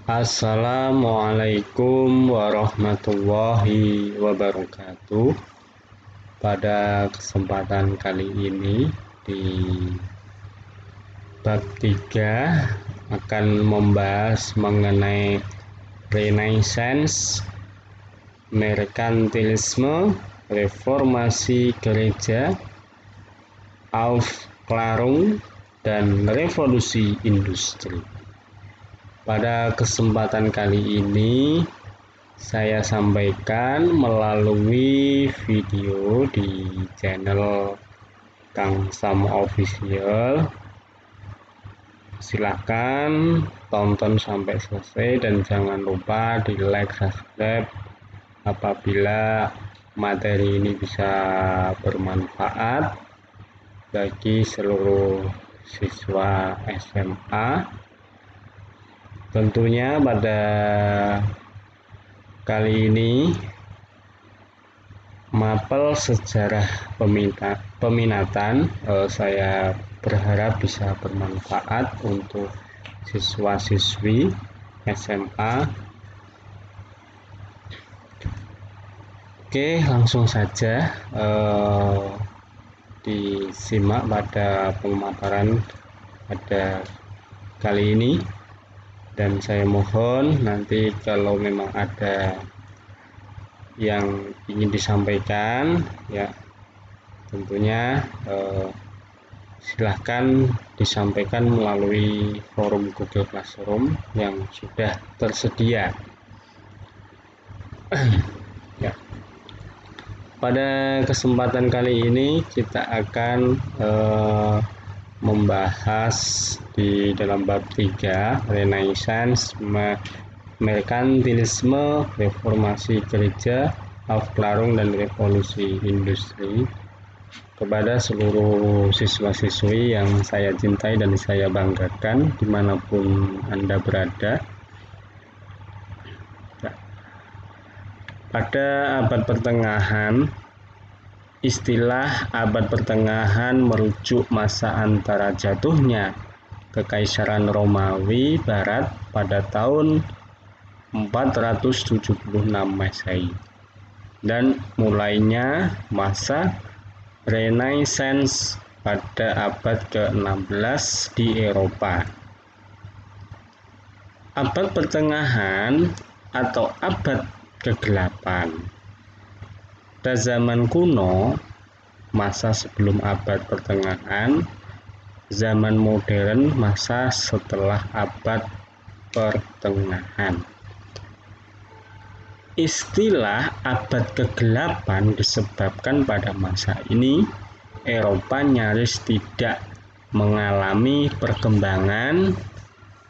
Assalamualaikum warahmatullahi wabarakatuh. Pada kesempatan kali ini di bab 3 akan membahas mengenai Renaissance, merkantilisme, reformasi gereja, Aufklärung, dan revolusi industri. Pada kesempatan kali ini saya sampaikan melalui video di channel Kang Sam Official. Silahkan tonton sampai selesai dan jangan lupa di like, subscribe apabila materi ini bisa bermanfaat bagi seluruh siswa SMA. Tentunya pada kali ini mapel sejarah peminatan saya berharap bisa bermanfaat untuk siswa-siswi SMA. Oke, langsung saja disimak pada pemaparan pada kali ini. Dan saya mohon nanti kalau memang ada yang ingin disampaikan ya tentunya silahkan disampaikan melalui forum Google Classroom yang sudah tersedia. Ya. Pada kesempatan kali ini kita akan membahas di dalam bab 3 Renaissance, merkantilisme, reformasi gereja, Aufklärung, dan revolusi industri kepada seluruh siswa-siswi yang saya cintai dan saya banggakan dimanapun Anda berada. Pada abad pertengahan, istilah abad pertengahan merujuk masa antara jatuhnya Kekaisaran Romawi Barat pada tahun 476 Masehi dan mulainya masa Renaissance pada abad ke-16 di Eropa. Abad pertengahan atau abad ke-8 pada zaman kuno, masa sebelum abad pertengahan, zaman modern, masa setelah abad pertengahan. Istilah abad ke-8 disebabkan pada masa ini Eropa nyaris tidak mengalami perkembangan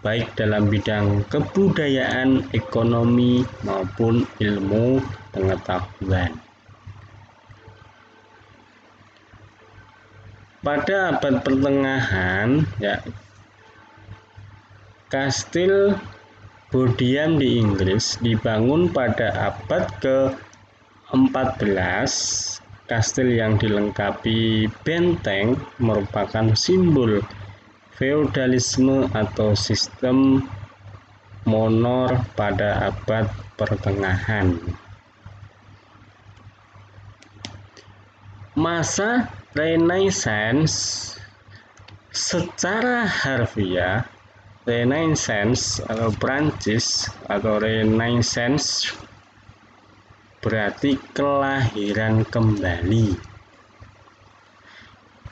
baik dalam bidang kebudayaan, ekonomi, maupun ilmu pengetahuan. Pada abad pertengahan, Kastil Bodiham di Inggris dibangun pada abad ke-14. Kastil yang dilengkapi benteng merupakan simbol feodalisme atau sistem monor pada abad pertengahan. Masa Renaissance secara harfiah, Renaissance atau Prancis atau Renaissance berarti kelahiran kembali.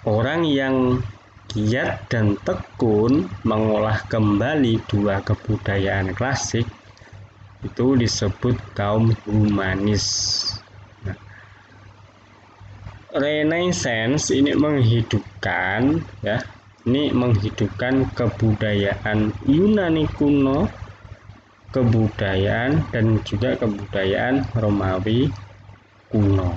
Orang yang giat dan tekun mengolah kembali dua kebudayaan klasik itu disebut kaum humanis. Renaissance ini menghidupkan kebudayaan Yunani kuno, kebudayaan dan juga kebudayaan Romawi kuno.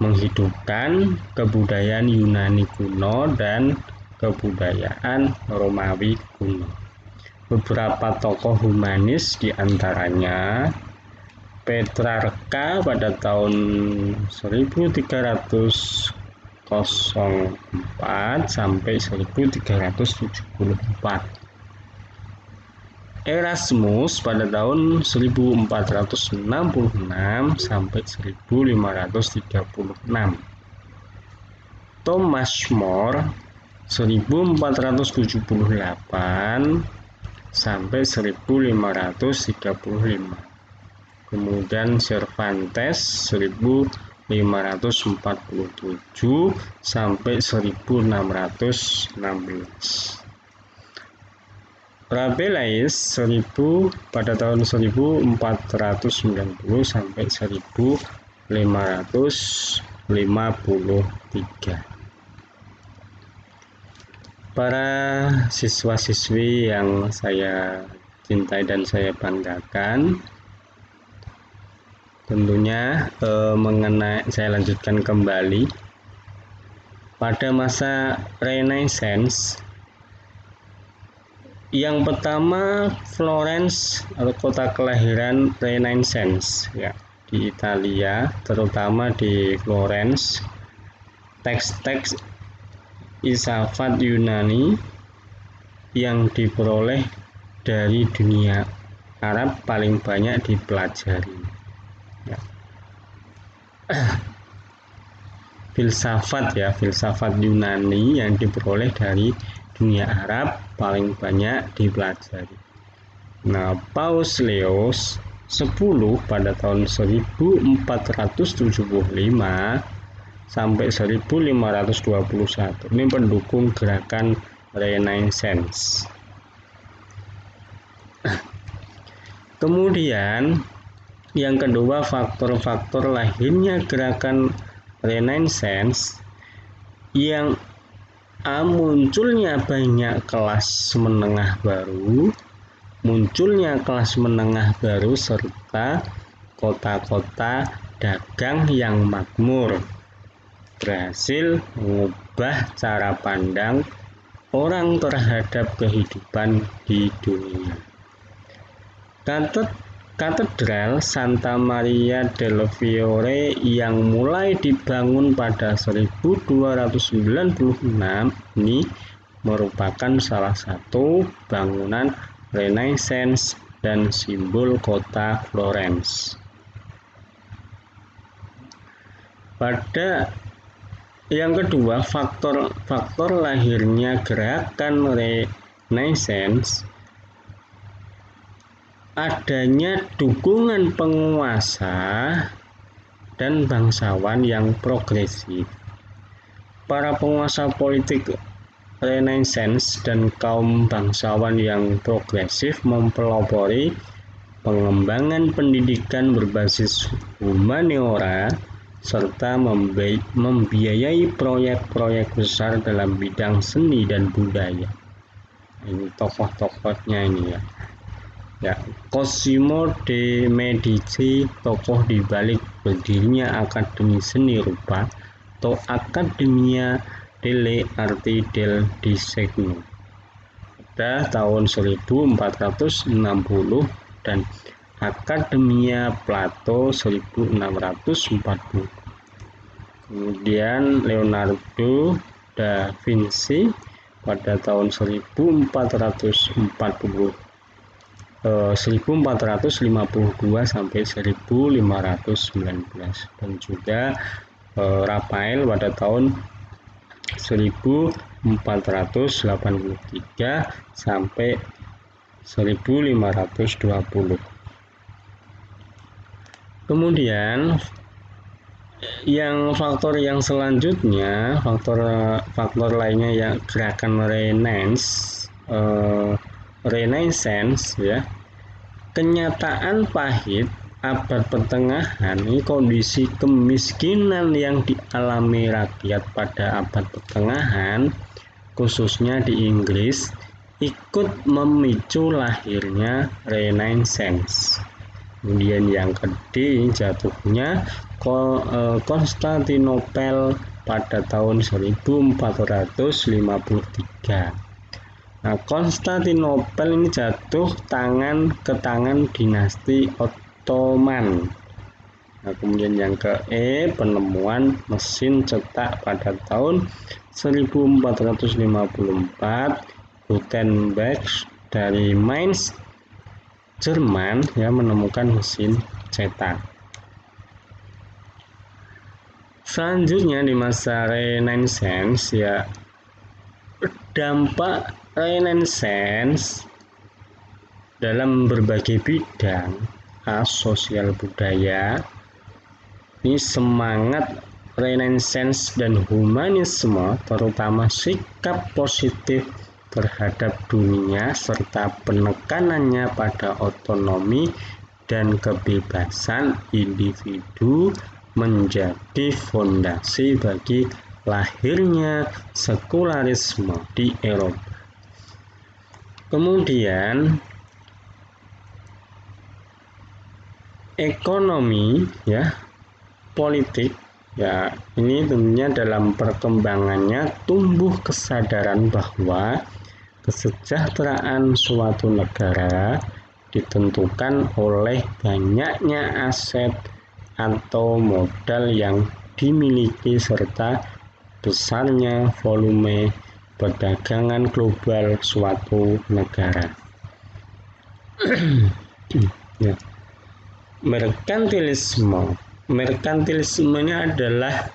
Menghidupkan kebudayaan Yunani kuno dan kebudayaan Romawi kuno. Beberapa tokoh humanis diantaranya Petrarca pada tahun 1304 sampai 1374. Erasmus pada tahun 1466 sampai 1536. Thomas More 1478 sampai 1535. Kemudian Cervantes 1547 sampai 1616. Rabelais pada tahun 1490 sampai 1553. Para siswa-siswi yang saya cintai dan saya banggakan, tentunya saya lanjutkan kembali pada masa Renaissance. Yang pertama, Florence atau kota kelahiran Renaissance ya, di Italia, terutama di Florence. Teks-teks filsafat Yunani yang diperoleh dari dunia Arab paling banyak dipelajari ya. Filsafat Yunani yang diperoleh dari dunia Arab paling banyak dipelajari. Nah, Paus Leo X pada tahun 1475 sampai 1521 ini pendukung gerakan Renaissance. Kemudian yang kedua, faktor-faktor lahirnya gerakan Renaissance yang munculnya banyak kelas menengah baru, serta kota-kota dagang yang makmur berhasil mengubah cara pandang orang terhadap kehidupan di dunia. Katedral Santa Maria del Fiore yang mulai dibangun pada 1296 ini merupakan salah satu bangunan Renaissance dan simbol kota Florence. Pada yang kedua, faktor lahirnya gerakan Renaissance adanya dukungan penguasa dan bangsawan yang progresif. Para penguasa politik Renaissance dan kaum bangsawan yang progresif mempelopori pengembangan pendidikan berbasis humaniora serta membiayai proyek-proyek besar dalam bidang seni dan budaya. Ini tokoh-tokohnya ini ya. Cosimo de Medici, tokoh di balik berdirinya Akademi Seni Rupa atau Accademia delle Arti del Disegno pada tahun 1460 dan Accademia Plato 1640. Kemudian Leonardo da Vinci pada tahun 1452 sampai 1519 dan juga Rafael pada tahun 1483 sampai 1520. Kemudian faktor yang selanjutnya, faktor lainnya yang gerakan Renaissance ya. Kenyataan pahit abad pertengahan ini, kondisi kemiskinan yang dialami rakyat pada abad pertengahan khususnya di Inggris ikut memicu lahirnya Renaissance. Kemudian yang ketiga, jatuhnya Konstantinopel pada tahun 1453. Nah, Konstantinopel ini jatuh ke tangan dinasti Ottoman. Nah, kemudian yang penemuan mesin cetak pada tahun 1454, Gutenberg dari Mainz Jerman ya menemukan mesin cetak. Selanjutnya di masa Renaissance ya, dampak Renaissance dalam berbagai bidang sosial budaya. Ini semangat Renaissance dan humanisme, terutama sikap positif terhadap dunia serta penekanannya pada otonomi dan kebebasan individu menjadi fondasi bagi lahirnya sekularisme di Eropa. Kemudian ekonomi ya, politik ya, ini tentunya dalam perkembangannya tumbuh kesadaran bahwa kesejahteraan suatu negara ditentukan oleh banyaknya aset atau modal yang dimiliki serta besarnya volume perdagangan global suatu negara. Ya. Merkantilisme ini adalah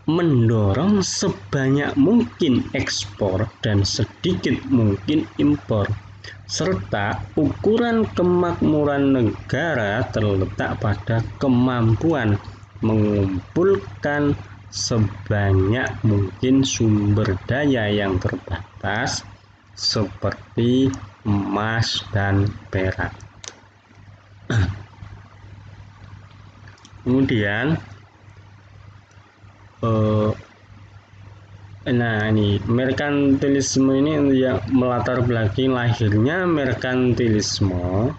mendorong sebanyak mungkin ekspor dan sedikit mungkin impor, serta ukuran kemakmuran negara terletak pada kemampuan mengumpulkan sebanyak mungkin sumber daya yang terbatas seperti emas dan perak. Kemudian ini merkantilisme ini yang melatar belakangi lahirnya merkantilisme.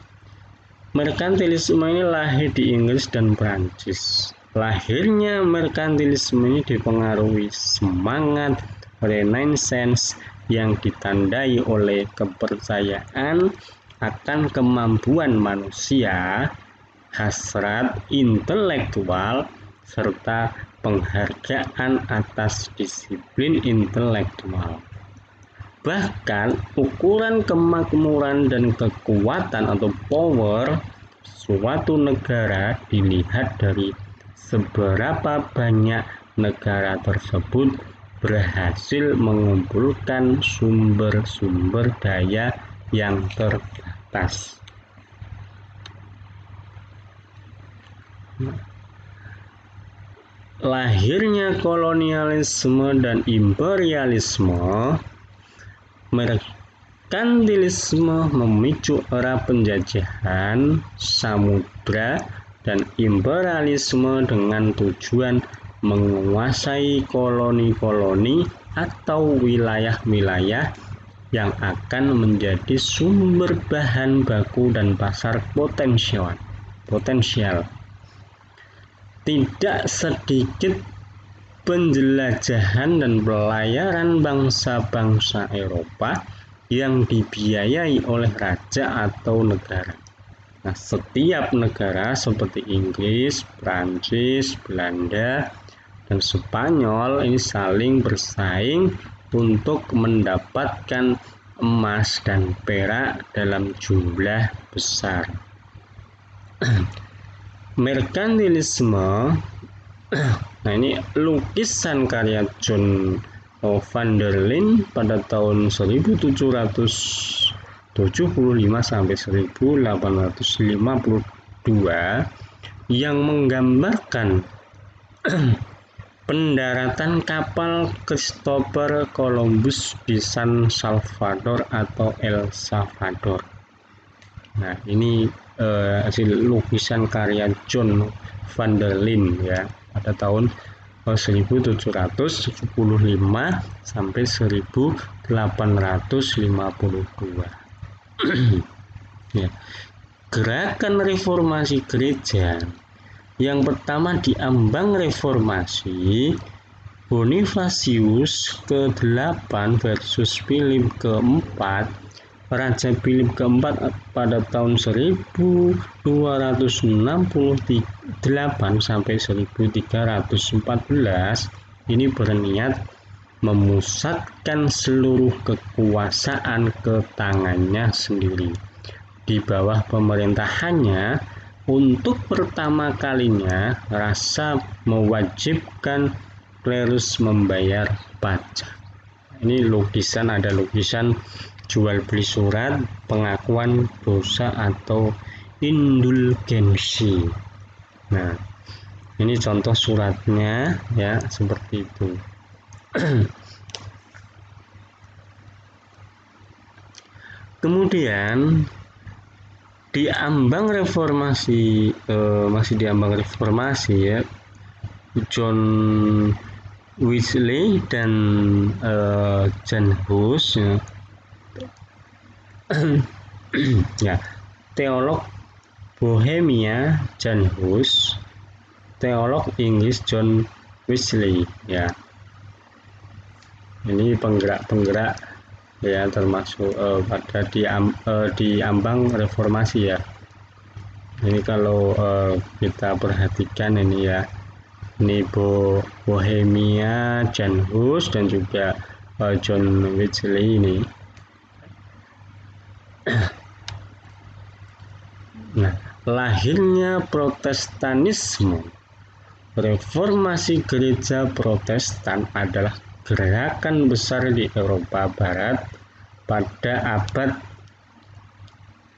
Merkantilisme ini lahir di Inggris dan Prancis. Lahirnya merkantilisme ini dipengaruhi semangat Renaissance yang ditandai oleh kepercayaan akan kemampuan manusia, hasrat intelektual, serta penghargaan atas disiplin intelektual. Bahkan ukuran kemakmuran dan kekuatan atau power suatu negara dilihat dari seberapa banyak negara tersebut berhasil mengumpulkan sumber-sumber daya yang terbatas. Lahirnya kolonialisme dan imperialisme. Merkantilisme memicu era penjajahan samudra dan imperialisme dengan tujuan menguasai koloni-koloni atau wilayah-wilayah yang akan menjadi sumber bahan baku dan pasar potensial. Tidak sedikit penjelajahan dan pelayaran bangsa-bangsa Eropa yang dibiayai oleh raja atau negara. Nah, setiap negara seperti Inggris, Prancis, Belanda, dan Spanyol ini saling bersaing untuk mendapatkan emas dan perak dalam jumlah besar. Merkantilisme. Nah, ini lukisan karya John van der Linde pada tahun 1775 sampai 1852 yang menggambarkan pendaratan kapal Christopher Columbus di San Salvador atau El Salvador. Nah, ini hasil lukisan karya John van der Linde ya pada tahun 1775 sampai 1852. Ya. Gerakan reformasi gereja yang pertama diambang reformasi Bonifacius ke-8 versus Philip ke-4. Raja Philip keempat pada tahun 1268 sampai 1314 ini berniat memusatkan seluruh kekuasaan ke tangannya sendiri. Di bawah pemerintahannya, untuk pertama kalinya rasa mewajibkan klerus membayar pajak. Ini lukisan, ada lukisan jual beli surat, pengakuan dosa atau indulgensi. Nah, ini contoh suratnya ya, seperti itu. Kemudian di ambang reformasi, masih di ambang reformasi ya, John Wesley dan Jan Hus ya, ya, teolog Bohemia Jan Hus, teolog Inggris John Wesley ya. Ini penggerak-penggerak ya, termasuk pada di ambang reformasi ya. Ini kalau kita perhatikan ini ya, ini Bohemia Jan Hus dan juga John Wesley ini. Nah, lahirnya Protestanisme. Reformasi gereja Protestan adalah gerakan besar di Eropa Barat pada abad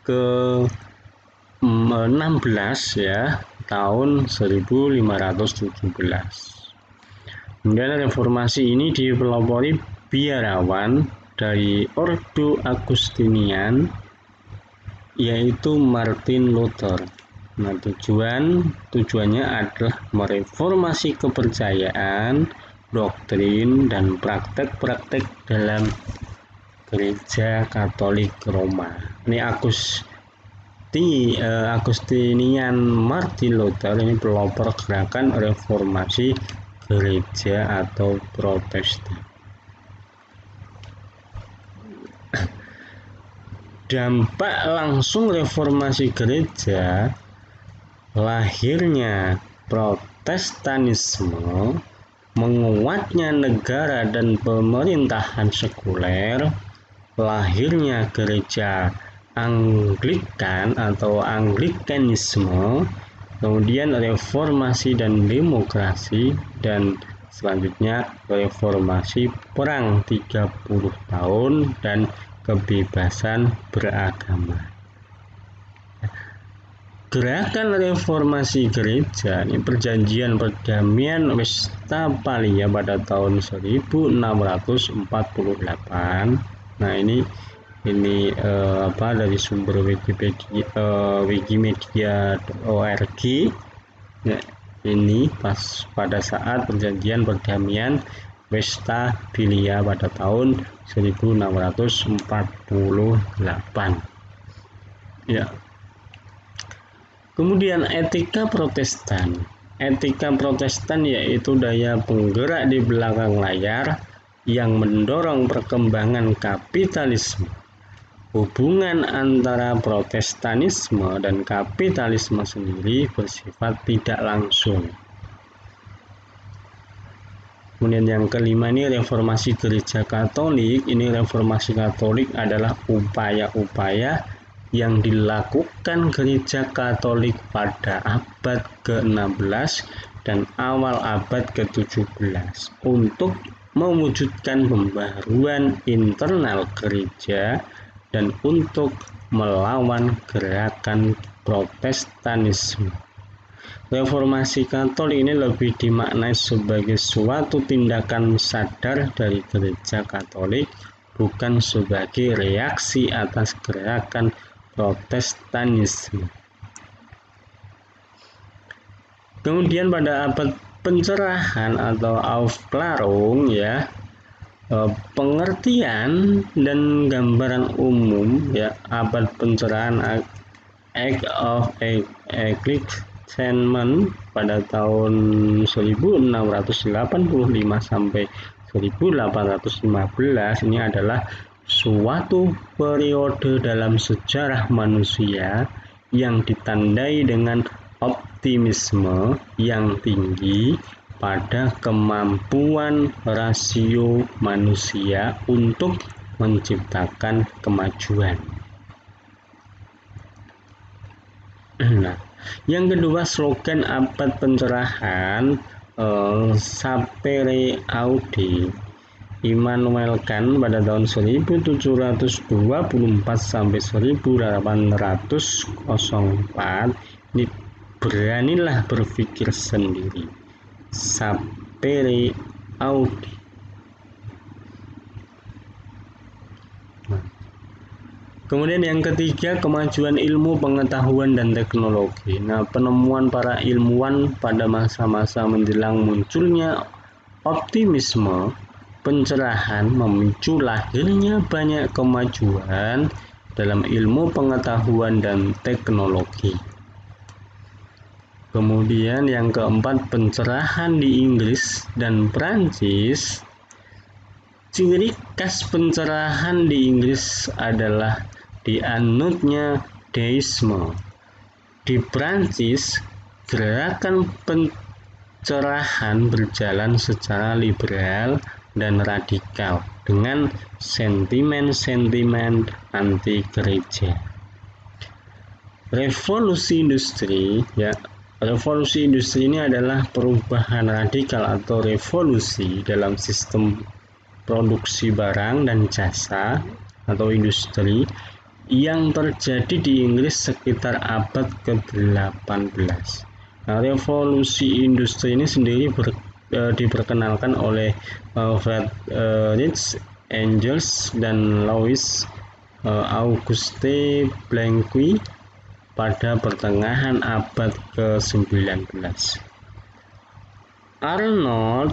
ke-16 ya, tahun 1517. Kemudian reformasi ini dipelopori biarawan dari Ordo Agustinian, yaitu Martin Luther. Nah, tujuannya adalah mereformasi kepercayaan, doktrin, dan praktek-praktek dalam gereja Katolik Roma. Ini Agustinian Martin Luther, ini pelopor gerakan reformasi gereja atau Protestan. Dampak langsung reformasi gereja, lahirnya Protestanisme, menguatnya negara dan pemerintahan sekuler, lahirnya gereja Anglikan atau Anglikanisme, kemudian reformasi dan demokrasi, dan selanjutnya reformasi perang 30 tahun dan kebebasan beragama. Gerakan reformasi gereja ini perjanjian perdamaian Westphalia pada tahun 1648. Nah, ini dari sumber wikimedia.org ya, ini pas pada saat perjanjian perdamaian Westphalia pada tahun 1648 ya. Kemudian etika Protestan yaitu daya penggerak di belakang layar yang mendorong perkembangan kapitalisme. Hubungan antara Protestanisme dan kapitalisme sendiri bersifat tidak langsung. Kemudian yang kelima ini reformasi gereja Katolik. Ini reformasi Katolik adalah upaya-upaya yang dilakukan gereja Katolik pada abad ke-16 dan awal abad ke-17 untuk mewujudkan pembaharuan internal gereja dan untuk melawan gerakan Protestanisme. Reformasi Katolik ini lebih dimaknai sebagai suatu tindakan sadar dari gereja Katolik, bukan sebagai reaksi atas gerakan Protestanisme. Kemudian pada abad pencerahan atau Aufklärung ya, pengertian dan gambaran umum ya, abad pencerahan Age of Enlightenment pada tahun 1685 sampai 1815 ini adalah suatu periode dalam sejarah manusia yang ditandai dengan optimisme yang tinggi pada kemampuan rasio manusia untuk menciptakan kemajuan. Nah, yang kedua, slogan abad pencerahan Sapere Aude Immanuel Kant pada tahun 1724 sampai 1804 ini beranilah berpikir sendiri. Sapere Aude. Kemudian yang ketiga, kemajuan ilmu pengetahuan dan teknologi. Nah, penemuan para ilmuwan pada masa-masa menjelang munculnya optimisme pencerahan memicu lahirnya banyak kemajuan dalam ilmu pengetahuan dan teknologi. Kemudian yang keempat, pencerahan di Inggris dan Prancis. Ciri khas pencerahan di Inggris adalah dianutnya deisme. Di Prancis, gerakan pencerahan berjalan secara liberal dan radikal dengan sentimen-sentimen anti gereja. Revolusi industri, revolusi industri ini adalah perubahan radikal atau revolusi dalam sistem produksi barang dan jasa atau industri yang terjadi di Inggris sekitar abad ke-18. Nah, revolusi industri ini sendiri diperkenalkan oleh Friedrich Engels dan Louis Auguste Blanqui pada pertengahan abad ke-19. Arnold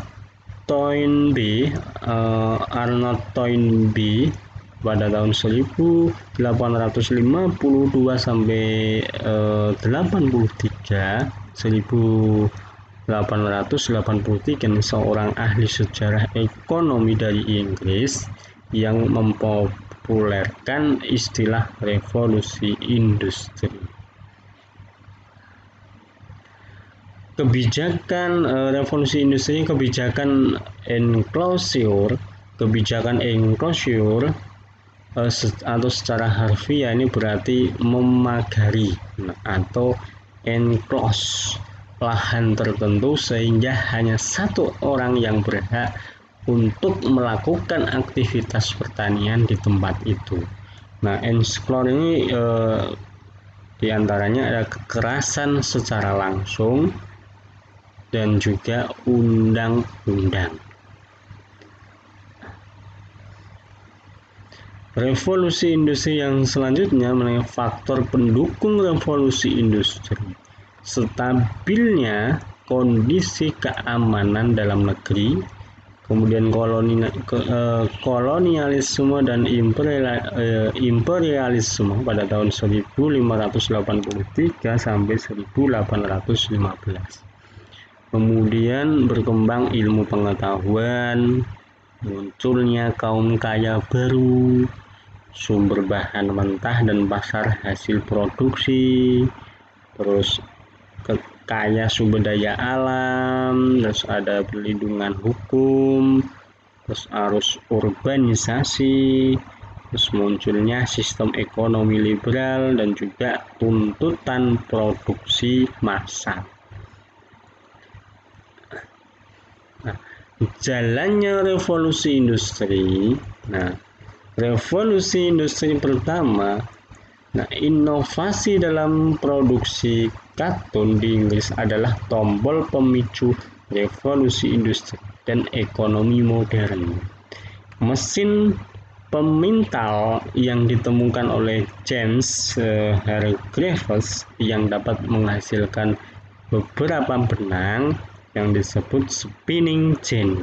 Toynbee pada tahun 1852 sampai 1883 seorang ahli sejarah ekonomi dari Inggris yang mempopulerkan istilah revolusi industri. Kebijakan revolusi industri, kebijakan enclosure atau secara harfiah ini berarti memagari atau enclose lahan tertentu sehingga hanya satu orang yang berhak untuk melakukan aktivitas pertanian di tempat itu. Nah, enclosure ini diantaranya ada kekerasan secara langsung dan juga undang-undang. Revolusi industri yang selanjutnya mengenai faktor pendukung revolusi industri. Stabilnya kondisi keamanan dalam negeri, kemudian kolonialisme dan imperialisme pada tahun 1583 sampai 1815. Kemudian berkembang ilmu pengetahuan, munculnya kaum kaya baru, sumber bahan mentah dan pasar hasil produksi, terus kaya sumber daya alam, terus ada perlindungan hukum, terus arus urbanisasi, terus munculnya sistem ekonomi liberal dan juga tuntutan produksi massal. Nah, jalannya revolusi industri. Nah, revolusi industri pertama, inovasi dalam produksi katun di Inggris adalah tombol pemicu revolusi industri dan ekonomi modern. Mesin pemintal yang ditemukan oleh James Hargreaves yang dapat menghasilkan beberapa benang yang disebut spinning jenny.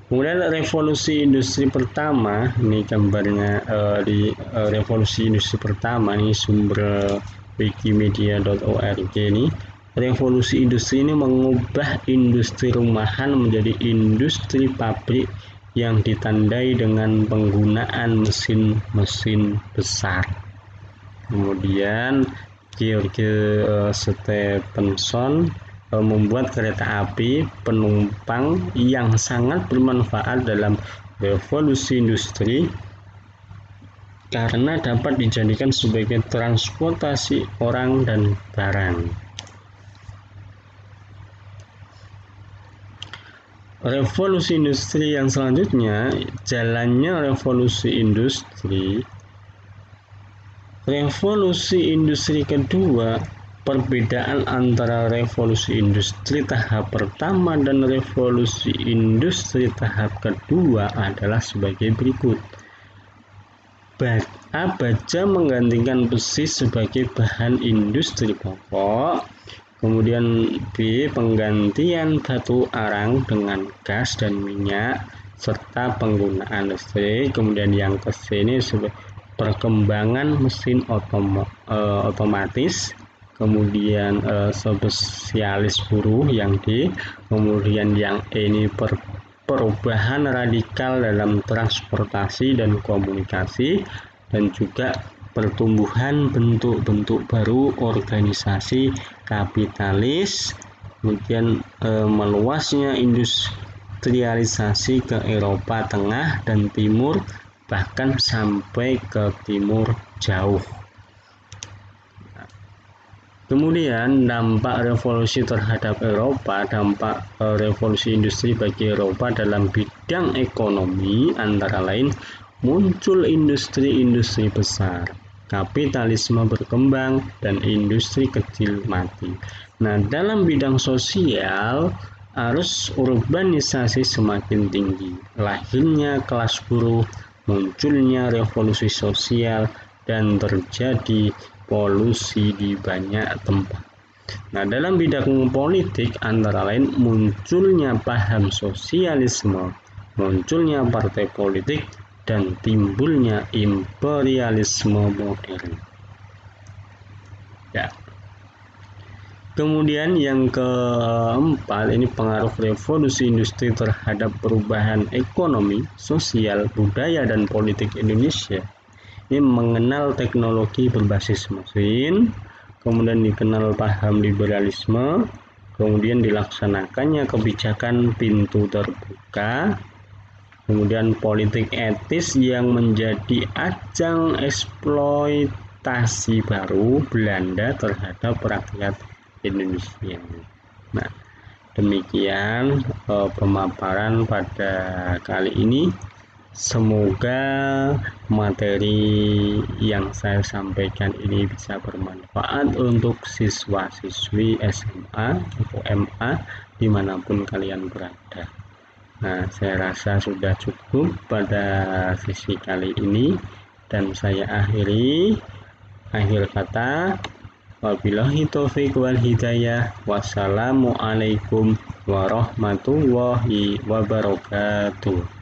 Kemudian revolusi industri pertama, ini gambarnya di revolusi industri pertama, ini sumber wikimedia.org ini. Revolusi industri ini mengubah industri rumahan menjadi industri pabrik yang ditandai dengan penggunaan mesin-mesin besar. Kemudian George Stephenson membuat kereta api penumpang yang sangat bermanfaat dalam revolusi industri karena dapat dijadikan sebagai transportasi orang dan barang. Revolusi industri yang selanjutnya, jalannya revolusi industri. Revolusi industri kedua, perbedaan antara revolusi industri tahap pertama dan revolusi industri tahap kedua adalah sebagai berikut. A. Baja menggantikan besi sebagai bahan industri pokok. Kemudian B. Penggantian batu arang dengan gas dan minyak serta penggunaan listrik. Kemudian yang ke sini perkembangan mesin otomatis, kemudian spesialis buruh yang D, kemudian yang E ini perubahan radikal dalam transportasi dan komunikasi, dan juga pertumbuhan bentuk-bentuk baru organisasi kapitalis, kemudian meluasnya industrialisasi ke Eropa Tengah dan Timur, bahkan sampai ke timur jauh. Kemudian dampak revolusi terhadap Eropa, dampak revolusi industri bagi Eropa dalam bidang ekonomi antara lain muncul industri-industri besar, kapitalisme berkembang, dan industri kecil mati. Nah, dalam bidang sosial, arus urbanisasi semakin tinggi, lahirnya kelas buruh, munculnya revolusi sosial, dan terjadi polusi di banyak tempat. Nah, dalam bidang politik antara lain munculnya paham sosialisme, munculnya partai politik, dan timbulnya imperialisme modern. Ya. Kemudian yang keempat, ini pengaruh revolusi industri terhadap perubahan ekonomi, sosial, budaya, dan politik Indonesia. Ini mengenal teknologi berbasis mesin, kemudian dikenal paham liberalisme, kemudian dilaksanakannya kebijakan pintu terbuka, kemudian politik etis yang menjadi ajang eksploitasi baru Belanda terhadap rakyat Indonesia. Nah, demikian pemaparan pada kali ini. Semoga materi yang saya sampaikan ini bisa bermanfaat untuk siswa-siswi SMA atau MA dimanapun kalian berada. Nah, saya rasa sudah cukup pada sesi kali ini, dan saya akhir kata, wabillahi taufiq wal hidayah. Wassalamualaikum warahmatullahi wabarakatuh.